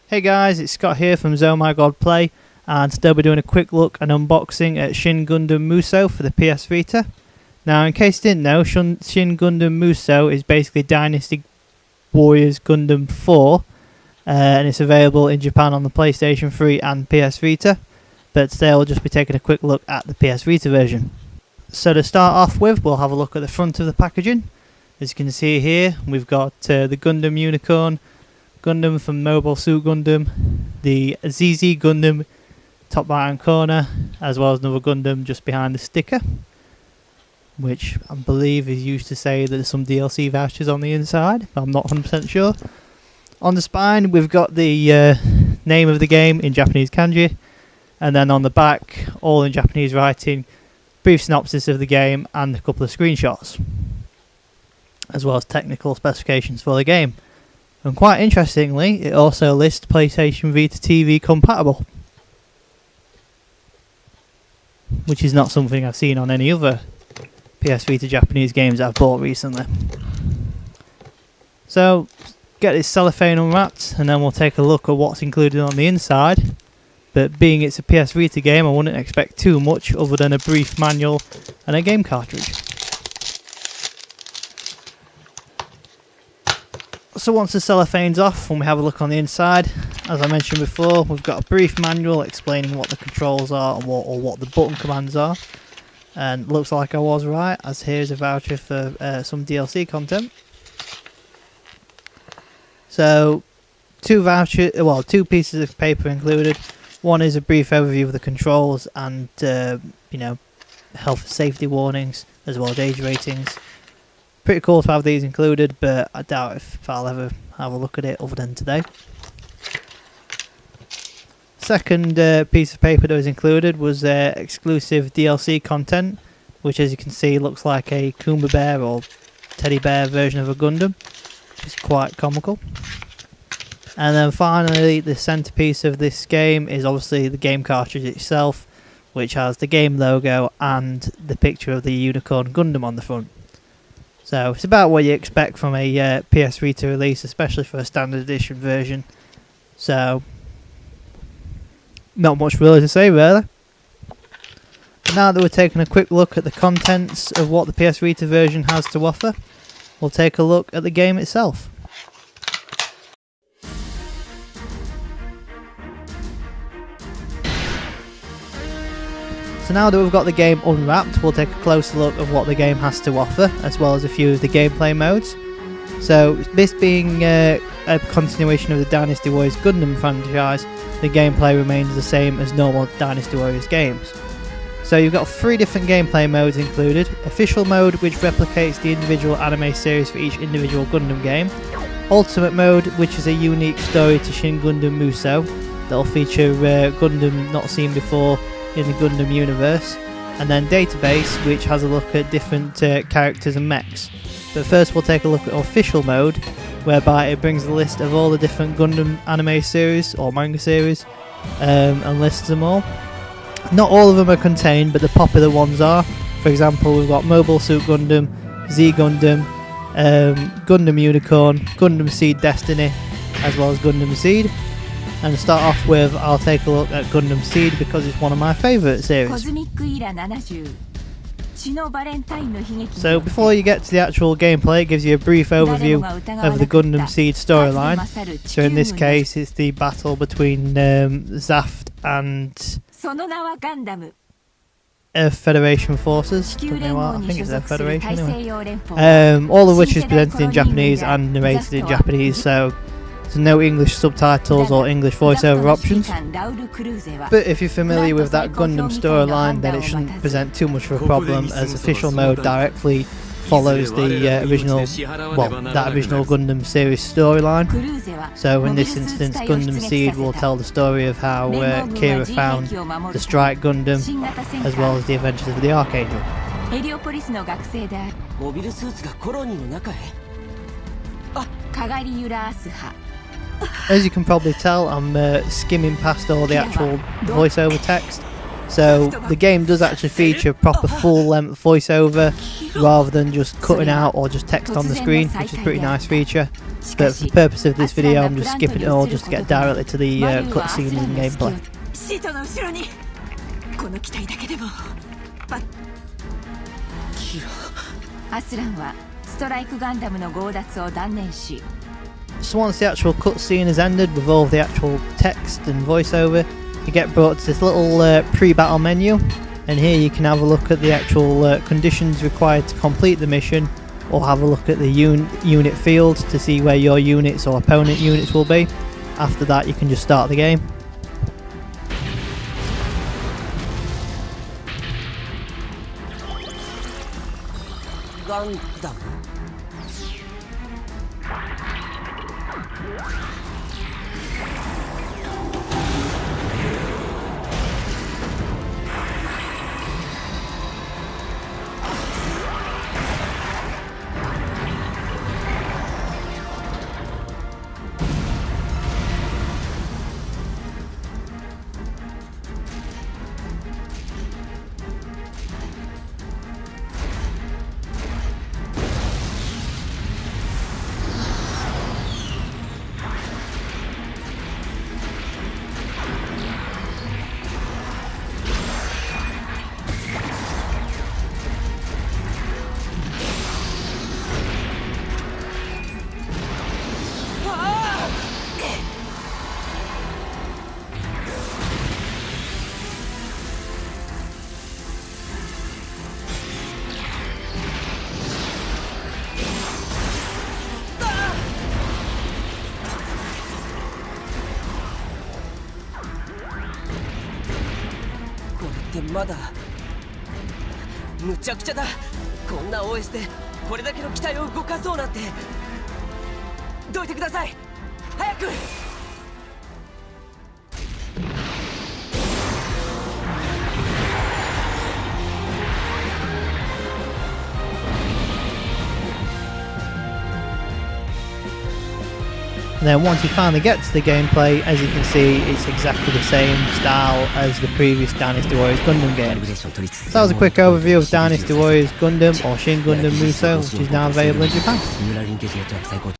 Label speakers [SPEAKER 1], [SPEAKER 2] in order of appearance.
[SPEAKER 1] Hey guys, it's Scott here from Zone My God Play, and today we're doing a quick look and unboxing at Shin Gundam Musou for the PS Vita. Now, in case you didn't know, Shin Gundam Musou is basically Dynasty Warriors Gundam 4, and it's available in Japan on the PlayStation 3 and PS Vita, but today we'll just be taking a quick look at the PS Vita version. So to start off with, we'll have a look at the front of the packaging. As you can see here, we've got the Gundam Unicorn Gundam from Mobile Suit Gundam, the ZZ Gundam top right hand corner, as well as another Gundam just behind the sticker, which I believe is used to say that there's some DLC vouchers on the inside, but I'm not 100% sure. On the spine we've got the name of the game in Japanese kanji, and then on the back, all in Japanese writing, brief synopsis of the game and a couple of screenshots, as well as technical specifications for the game. And quite interestingly, it also lists PlayStation Vita TV compatible, which is not something I've seen on any other PS Vita Japanese games I've bought recently. So, get this cellophane unwrapped and then we'll take a look at what's included on the inside. But being it's a PS Vita game, I wouldn't expect too much other than a brief manual and a game cartridge. So once the cellophane's off, when we have a look on the inside, as I mentioned before, we've got a brief manual explaining what the controls are or what the button commands are. And looks like I was right, as here's a voucher for some DLC content. So two pieces of paper included. One is a brief overview of the controls and health and safety warnings, as well as age ratings. Pretty cool to have these included, but I doubt if I'll ever have a look at it other than today. Second piece of paper that was included was exclusive DLC content, which, as you can see, looks like a Kumba Bear or teddy bear version of a Gundam, which is quite comical. And then finally, the centerpiece of this game is obviously the game cartridge itself, which has the game logo and the picture of the Unicorn Gundam on the front. So it's about what you expect from a PS Vita release, especially for a standard edition version. So not much really to say, really. But now that we're taking a quick look at the contents of what the PS Vita version has to offer, we'll take a look at the game itself. So now that we've got the game unwrapped, we'll take a closer look at what the game has to offer, as well as a few of the gameplay modes. So this being a continuation of the Dynasty Warriors Gundam franchise, the gameplay remains the same as normal Dynasty Warriors games. So you've got 3 different gameplay modes included. Official mode, which replicates the individual anime series for each individual Gundam game. Ultimate mode, which is a unique story to Shin Gundam Musou, that will feature Gundam not seen before in the Gundam universe, and then database, which has a look at different characters and mechs. But first we'll take a look at official mode, whereby it brings a list of all the different Gundam anime series or manga series and lists them all. Not all of them are contained, but the popular ones are. For example, we've got Mobile Suit Gundam, Z Gundam, Gundam Unicorn, Gundam Seed Destiny, as well as Gundam Seed. And to start off with, I'll take a look at Gundam Seed because it's one of my favourite series. So before you get to the actual gameplay, it gives you a brief overview of the Gundam Seed storyline. So in this case, it's the battle between Zaft and Earth Federation forces. I think it's Earth Federation anyway. All of which is presented in Japanese and narrated in Japanese, so there's no English subtitles or English voiceover options. But if you're familiar with that Gundam storyline, then it shouldn't present too much of a problem, as official mode directly follows the original Gundam series storyline. So in this instance, Gundam Seed will tell the story of how Kira found the Strike Gundam, as well as the adventures of the Archangel. As you can probably tell, I'm skimming past all the actual voiceover text. So the game does actually feature proper full-length voiceover rather than just cutting out or just text on the screen, which is a pretty nice feature. But for the purpose of this video, I'm just skipping it all just to get directly to the cutscenes and gameplay.
[SPEAKER 2] アスランはストライクガンダムの強奪を断念し
[SPEAKER 1] So once the actual cutscene has ended with all the actual text and voiceover, you get brought to this little pre-battle menu, and here you can have a look at the actual conditions required to complete the mission, or have a look at the unit fields to see where your units or opponent units will be. After that you can just start the game.
[SPEAKER 3] Gundam. It's まだむちゃくちゃだ。こんな OS でこれだけの機体を動かそうなんて。どいてください。早く。
[SPEAKER 1] And then once you finally get to the gameplay, as you can see, it's exactly the same style as the previous Dynasty Warriors Gundam game. So that was a quick overview of Dynasty Warriors Gundam or Shin Gundam Musou, which is now available in Japan.